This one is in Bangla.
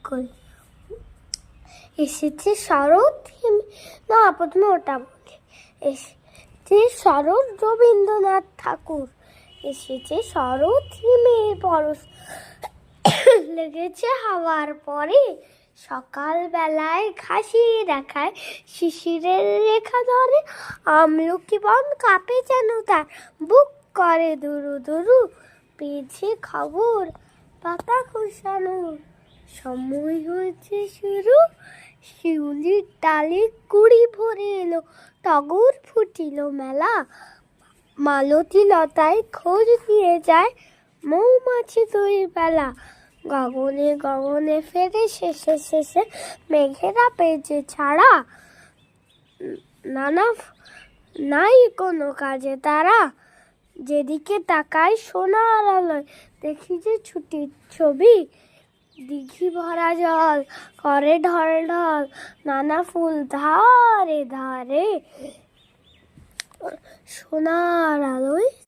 করে। এসেছে শরৎ না, প্রথমে ওটা বলি। এসেছে শরৎ রবীন্দ্রনাথ ঠাকুর, এসেছে শরৎ হিমের পরশ, লেগেছে হাওয়ার পরে, সকাল বেলায় ঘাসি দেখায়, শিশিরের রেখা ধরে, আমলকি বন কাঁপে যেন তার, বুক করে দুরু দুরু, পেয়েছে খবর পাতা খোসানোর, সময় হয়েছে শুরু, শিউলির ডালে কুড়ি ভরে এলো, টগর ফুটিল মেলা, মালতী লতায় খোঁজ দিয়ে যায়, মৌমাছি দুই বেলা, গগনে গগনে ফেরে শেষে শেষে, মেঘেরা পেয়েছে ছাড়া, নানা নাই কোনো কাজে তারা, যেদিকে তাকায় সোনার আলোয়, দেখি যে ছুটির ছবি, দিঘি ভরা জল করে ঢল ঢল, নানা ফুল ধারে ধারে, সোনার আলোয়